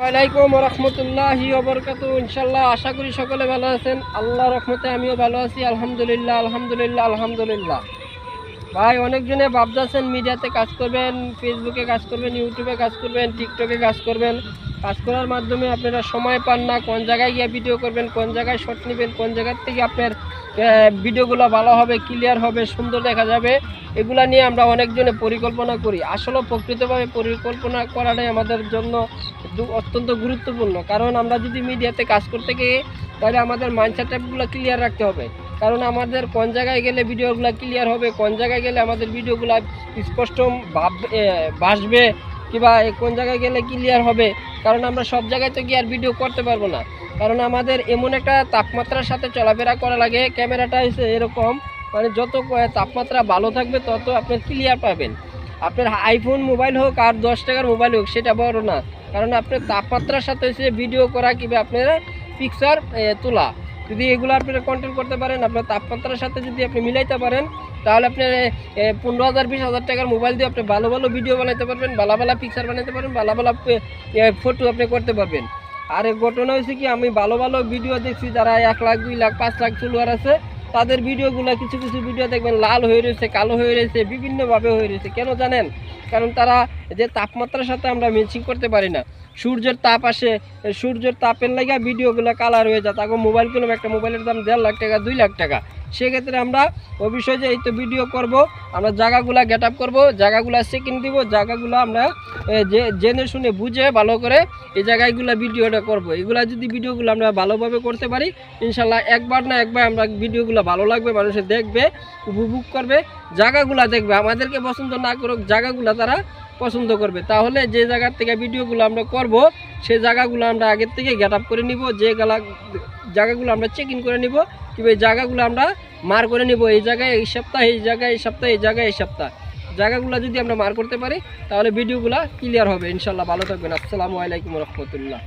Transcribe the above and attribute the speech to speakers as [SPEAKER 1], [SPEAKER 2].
[SPEAKER 1] ওয়ালাইকুম রহমতুল্লাহি ওয়া বারাকাতুহু। ইনশাআল্লাহ আশা করি সকলে ভালো আছেন। আল্লাহর রহমতে আমিও ভালো আছি। আলহামদুলিল্লাহ আলহামদুলিল্লাহ আলহামদুলিল্লাহ। ভাই অনেকজনে ভাবতেছেন মিডিয়াতে কাজ করবেন, ফেসবুকে কাজ করবেন, ইউটিউবে কাজ করবেন, টিকটকে কাজ করবেন। কাজ করার মাধ্যমে আপনারা সময় পান না, কোন জায়গায় গিয়ে ভিডিও করবেন, কোন জায়গায় শট নেবেন, কোন জায়গার থেকে আপনার ভিডিওগুলো ভালো হবে, ক্লিয়ার হবে, সুন্দর দেখা যাবে, এগুলা নিয়ে আমরা অনেকজনে পরিকল্পনা করি। আসলে প্রকৃতভাবে পরিকল্পনা করাটাই আমাদের জন্য অত্যন্ত গুরুত্বপূর্ণ। কারণ আমরা যদি মিডিয়াতে কাজ করতে গিয়ে তাহলে আমাদের মাইন্ডসেটগুলো ক্লিয়ার রাখতে হবে। কারণ আমাদের কোন জায়গায় গেলে ভিডিওগুলো ক্লিয়ার হবে, কোন জায়গায় গেলে আমাদের ভিডিওগুলো স্পষ্ট ভাসবে, কিংবা কোন জায়গায় গেলে ক্লিয়ার হবে। কারণ আমরা সব জায়গায় তো গিয়ে আর ভিডিও করতে পারবো না। কারণ আমাদের এমন একটা তাপমাত্রার সাথে চলাফেরা করা লাগে, ক্যামেরাটা হচ্ছে এরকম, মানে যত তাপমাত্রা ভালো থাকবে তত আপনার ক্লিয়ার পাবেন। আপনার আইফোন মোবাইল হোক আর 10 টাকার মোবাইল হোক সেটা বড় না। কারণ আপনার তাপমাত্রার সাথে হচ্ছে ভিডিও করা কিংবা আপনার পিকচার তোলা, যদি এগুলো আপনারা কন্ট্রোল করতে পারেন, আপনার তাপমাত্রার সাথে যদি আপনি মিলাইতে পারেন, তাহলে আপনার 15,000 20,000 টাকার মোবাইল দিয়ে আপনি ভালো ভালো ভিডিও বানাতে পারবেন, ভালো ভালো পিকচার বানাতে পারবেন, ভালো ভালো ফটো আপনি করতে পারবেন। আর ঘটনা হয়েছে কি, আমি ভালো ভালো ভিডিও দেখছি যারা 1 লাখ 2 লাখ 5 লাখ ফলোয়ার আছে, তাদের ভিডিওগুলো কিছু কিছু ভিডিও দেখবেন লাল হয়ে রয়েছে, কালো হয়ে রয়েছে, বিভিন্নভাবে হয়ে রয়েছে। কেন জানেন? কারণ তারা যে তাপমাত্রার সাথে আমরা ম্যাচিং করতে পারি না। সূর্যের তাপ আসে, সূর্যের তাপের লাগা ভিডিওগুলো কালার হয়ে যায়। তাকে মোবাইল কিনবো, একটা মোবাইলের দাম 1.5 লাখ টাকা 2 লাখ টাকা। সেক্ষেত্রে আমরা ওই বিষয়ে যে এই তো ভিডিও করব, আমরা জায়গাগুলো গেট আপ করবো, জায়গাগুলো চেকিং দিব, জায়গাগুলো আমরা জেনে শুনে বুঝে ভালো করে এই জায়গাগুলো ভিডিওটা করব। এগুলা যদি ভিডিওগুলো আমরা ভালোভাবে করতে পারি, ইনশাল্লাহ একবার না একবার আমরা ভিডিওগুলো ভালো লাগবে, মানুষের দেখবে, উপভোগ করবে, জায়গাগুলো দেখবে। আমাদেরকে পছন্দ না করুক, জায়গাগুলো তারা পছন্দ করবে। তাহলে যে জায়গার থেকে ভিডিওগুলো আমরা করব, সেই জায়গাগুলো আমরা আগের থেকে গেট আপ করে নিব, যে জায়গাগুলো আমরা চেক ইন করে নিব, কিংবা এই জায়গাগুলো আমরা মার করে নিব। এই জায়গায় এই সপ্তাহে, এই জায়গায় এই সপ্তাহে, এই জায়গায় এই সপ্তাহ, জায়গাগুলো যদি আমরা মার করতে পারি, তাহলে ভিডিওগুলো ক্লিয়ার হবে। ইনশাল্লাহ ভালো থাকবেন। আসসালামু আলাইকুম রহমতুল্লাহ।